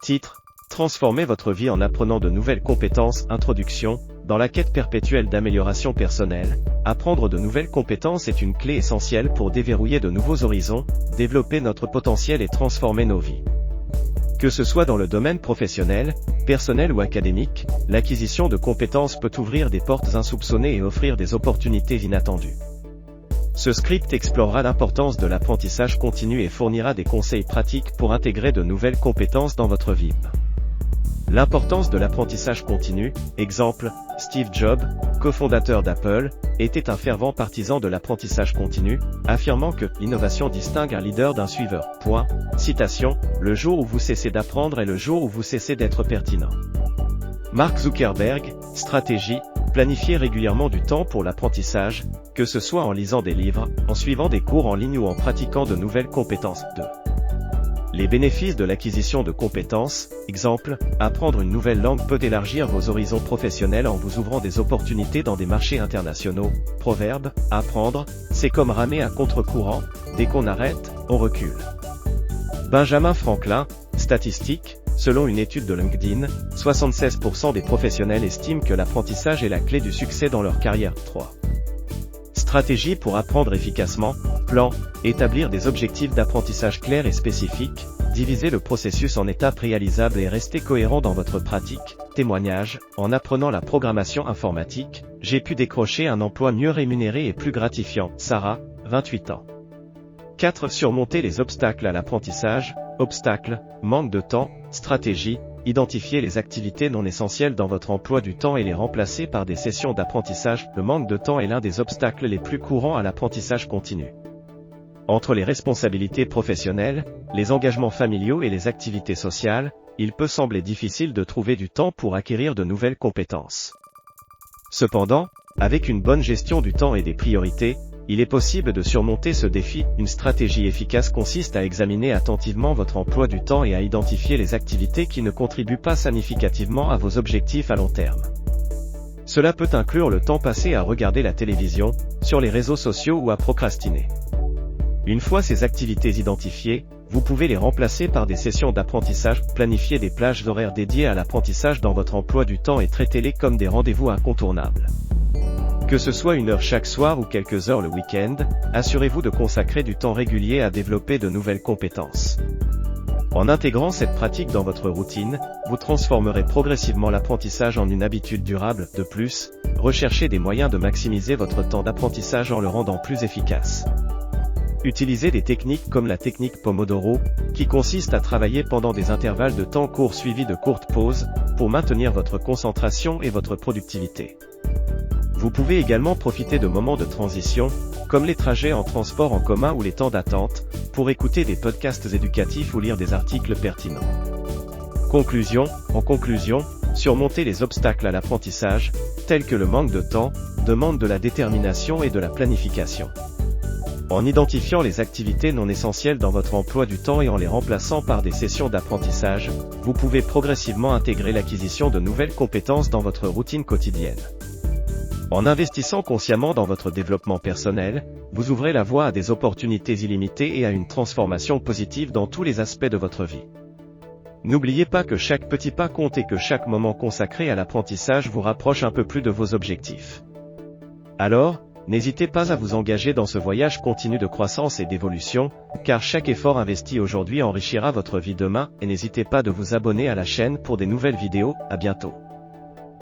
Titre: Transformez votre vie en apprenant de nouvelles compétences. Introduction: dans la quête perpétuelle d'amélioration personnelle, apprendre de nouvelles compétences est une clé essentielle pour déverrouiller de nouveaux horizons, développer notre potentiel et transformer nos vies. Que ce soit dans le domaine professionnel, personnel ou académique, l'acquisition de compétences peut ouvrir des portes insoupçonnées et offrir des opportunités inattendues. Ce script explorera l'importance de l'apprentissage continu et fournira des conseils pratiques pour intégrer de nouvelles compétences dans votre vie. L'importance de l'apprentissage continu, exemple, Steve Jobs, cofondateur d'Apple, était un fervent partisan de l'apprentissage continu, affirmant que « l'innovation distingue un leader d'un suiveur ». Citation: « Le jour où vous cessez d'apprendre est le jour où vous cessez d'être pertinent ». Mark Zuckerberg, stratégie: planifier régulièrement du temps pour l'apprentissage, que ce soit en lisant des livres, en suivant des cours en ligne ou en pratiquant de nouvelles compétences. 2. Les bénéfices de l'acquisition de compétences, exemple, apprendre une nouvelle langue peut élargir vos horizons professionnels en vous ouvrant des opportunités dans des marchés internationaux. Proverbe: apprendre, c'est comme ramer à contre-courant, dès qu'on arrête, on recule. Benjamin Franklin, statistique: selon une étude de LinkedIn, 76% des professionnels estiment que l'apprentissage est la clé du succès dans leur carrière. 3. Stratégie pour apprendre efficacement. Plan: établir des objectifs d'apprentissage clairs et spécifiques, diviser le processus en étapes réalisables et rester cohérent dans votre pratique. Témoignage: en apprenant la programmation informatique, j'ai pu décrocher un emploi mieux rémunéré et plus gratifiant. Sarah, 28 ans. 4. Surmonter les obstacles à l'apprentissage. Obstacles: manque de temps. Stratégie: identifier les activités non essentielles dans votre emploi du temps et les remplacer par des sessions d'apprentissage. Le manque de temps est l'un des obstacles les plus courants à l'apprentissage continu. Entre les responsabilités professionnelles, les engagements familiaux et les activités sociales, il peut sembler difficile de trouver du temps pour acquérir de nouvelles compétences. Cependant, avec une bonne gestion du temps et des priorités, il est possible de surmonter ce défi. Une stratégie efficace consiste à examiner attentivement votre emploi du temps et à identifier les activités qui ne contribuent pas significativement à vos objectifs à long terme. Cela peut inclure le temps passé à regarder la télévision, sur les réseaux sociaux ou à procrastiner. Une fois ces activités identifiées, vous pouvez les remplacer par des sessions d'apprentissage. Planifiez des plages horaires dédiées à l'apprentissage dans votre emploi du temps et traitez-les comme des rendez-vous incontournables. Que ce soit une heure chaque soir ou quelques heures le week-end, assurez-vous de consacrer du temps régulier à développer de nouvelles compétences. En intégrant cette pratique dans votre routine, vous transformerez progressivement l'apprentissage en une habitude durable. De plus, recherchez des moyens de maximiser votre temps d'apprentissage en le rendant plus efficace. Utilisez des techniques comme la technique Pomodoro, qui consiste à travailler pendant des intervalles de temps courts suivis de courtes pauses, pour maintenir votre concentration et votre productivité. Vous pouvez également profiter de moments de transition, comme les trajets en transport en commun ou les temps d'attente, pour écouter des podcasts éducatifs ou lire des articles pertinents. En conclusion, surmonter les obstacles à l'apprentissage, tels que le manque de temps, demande de la détermination et de la planification. En identifiant les activités non essentielles dans votre emploi du temps et en les remplaçant par des sessions d'apprentissage, vous pouvez progressivement intégrer l'acquisition de nouvelles compétences dans votre routine quotidienne. En investissant consciemment dans votre développement personnel, vous ouvrez la voie à des opportunités illimitées et à une transformation positive dans tous les aspects de votre vie. N'oubliez pas que chaque petit pas compte et que chaque moment consacré à l'apprentissage vous rapproche un peu plus de vos objectifs. Alors, n'hésitez pas à vous engager dans ce voyage continu de croissance et d'évolution, car chaque effort investi aujourd'hui enrichira votre vie demain, et n'hésitez pas de vous abonner à la chaîne pour des nouvelles vidéos. À bientôt.